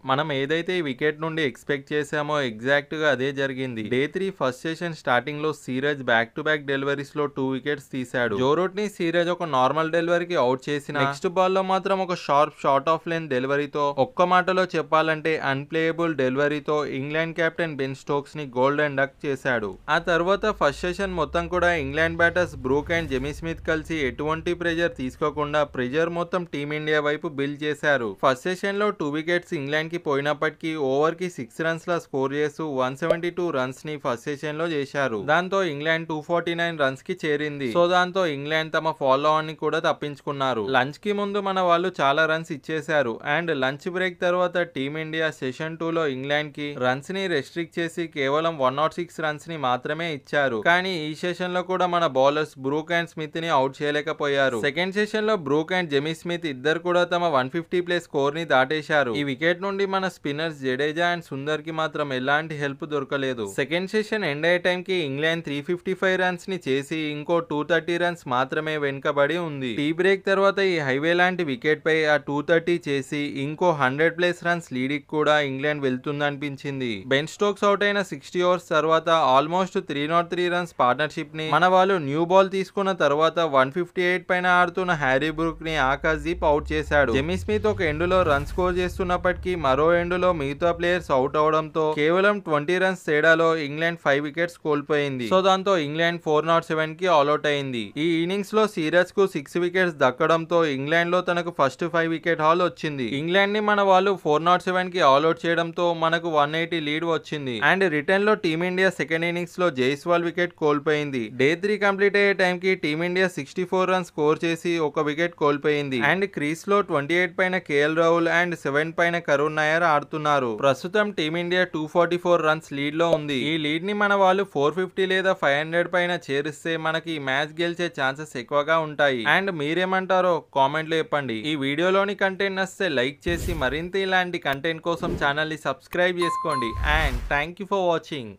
మనం ఏదైతే ఈ వికెట్ నుండి ఎక్స్పెక్ట్ చేసామో ఎగ్జాక్ట్ గా అదే జరిగింది. డే 3 ఫస్ట్ సెషన్ స్టార్టింగ్ లో Siraj back to back deliveries లో 2 వికెట్స్ తీశాడు. జో రూట్ ని సిరాజ్ ఒక నార్మల్ డెలివరీకి అవుట్ చేసిన నెక్స్ట్ బాల్ లో మాత్రం ఒక షార్ప్ షార్ట్ ఆఫ్ లెంత్ డెలివరీతో, ఒక్క మాటలో చెప్పాలంటే అన్ప్లేయబుల్ డెలివరీతో ఇంగ్లాండ్ కెప్టెన్ బెన్ స్టోక్స్ ని గోల్డెన్ డక్ చేశాడు. ఆ తర్వాత ఫస్ట్ సెషన్ మొత్తం కూడా England batters Brook and Jamie Smith కలిసి ఎటువంటి ప్రెజర్ తీసుకోకుండా ప్రెజర్ మొత్తం టీమిండియా వైపు బిల్డ్ చేశారు. ఫస్ట్ సెషన్ లో 2 వికెట్స్ ఇంగ్లాండ్ కి పోయినప్పటికీ ఓవర్ కి 6 రన్స్ లా స్కోర్ చేస్తూ 172 రన్స్ ని ఫస్ట్ సెషన్ లో చేశారు. దాంతో ఇంగ్లాండ్ 249 రన్స్ కి చేరింది. సో దాంతో ఇంగ్లాండ్ తమ ఫాలో ఆన్ ని కూడా తప్పించుకున్నారు. లంచ్ కి ముందు మన వాళ్ళు చాలా రన్స్ ఇచ్చేశారు. అండ్ లంచ్ బ్రేక్ తర్వాత టీమిండియా సెషన్ 2 లో ఇంగ్లాండ్ కి రన్స్ ని రెస్ట్రిక్ట్ చేసి కేవలం 106 రన్స్ ని మాత్రమే ఇచ్చారు. కానీ ఈ సెషన్ లో కూడా మన బౌలర్స్ బ్రూక్ అండ్ స్మిత్ ని అవుట్ చేయలేకపోయారు. సెకండ్ సెషన్ లో బ్రూక్ అండ్ జెమీ స్మిత్ ఇద్దరు కూడా తమ 150 ప్లే స్కోర్ ని దాటేశారు. ఈ వికెట్ నుండి మన స్పిన్నర్స్ జడేజా అండ్ సుందర్ కి మాత్రం ఎలాంటి హెల్ప్ దొరకలేదు. సెకండ్ సెషన్ ఎండ్ అయ్యే టైం కి ఇంగ్లాండ్ 355 రన్స్ ని చేసి ఇంకో 230 రన్స్ మాత్రమే వెనుకబడి ఉంది. టీ బ్రేక్ తర్వాత ఈ హైవే లాంటి వికెట్ పై ఆ 230 చేసి ఇంకో 100 ప్లస్ రన్స్ లీడ్ కూడా ఇంగ్లాండ్ వెళ్తుందనిపించింది. బెన్ స్టోక్స్ అవుట్ అయిన 60 ఓవర్స్ తర్వాత ఆల్మోస్ట్ 303 రన్స్ పార్ట్నర్షిప్ ని మన వాళ్ళు న్యూ బాల్ తీసుకున్న తర్వాత 158 పైన ఆడుతున్న హ్యారీ బ్రూక్ ని ఆకాశదీప్ అవుట్ చేశాడు. జెమీ స్మిత్ ఒక ఎండులో రన్ స్కోర్ చేస్తున్నప్పటికీ మరో ఎండులో మిగతా ప్లేయర్స్ అవుట్ అవడంతో కేవలం 20 రన్స్ తేడాలో ఇంగ్లాండ్ 5 వికెట్స్ కోల్పోయింది. సో దాంతో ఇంగ్లాండ్ 407 కి ఆల్అౌట్ అయింది. ఈ ఇన్నింగ్స్ లో సిరాజ్ కు 6 వికెట్స్ దక్కడంతో ఇంగ్లాండ్ లో తనకు ఫస్ట్ 5 వికెట్ హాల్ వచ్చింది. ఇంగ్లాండ్ ని మన వాళ్ళు 407 కి ఆల్అౌట్ చేయడంతో మనకు 180 లీడ్ వచ్చింది. అండ్ రిటర్న్ లో టీమిండియా సెకండ్ ఇన్నింగ్స్ లో జైస్వాల్ వికెట్ కోల్పోయింది. డే 3 కంప్లీట్ అయ్యే టైం కి టీమిండియా 64 రన్స్ స్కోర్ చేసి ఒక వికెట్ కోల్పోయింది. అండ్ క్రీస్ లో 28 పైన కేఎల్ రాహుల్ అండ్ 7 పైన కరుణ్ నాయర్ ఆడుతున్నారు. ప్రస్తుతం టీమిండియా 244 రన్స్ లీడ్ లో ఉంది. ఈ లీడ్ ని మన వాళ్ళు 450 లేదా 500 పైన చేరిస్తే మనకి ఈ మ్యాచ్ గెలిచే ఛాన్సెస్ ఎక్కువగా ఉంటాయి. అండ్ మీరేమంటారో కామెంట్ లో చెప్పండి. ఈ వీడియోలోని కంటెంట్ నచ్చితే లైక్ చేసి మరింత ఇలాంటి కంటెంట్ కోసం ఛానల్ ని సబ్స్క్రైబ్ చేసుకోండి. And thank you for watching.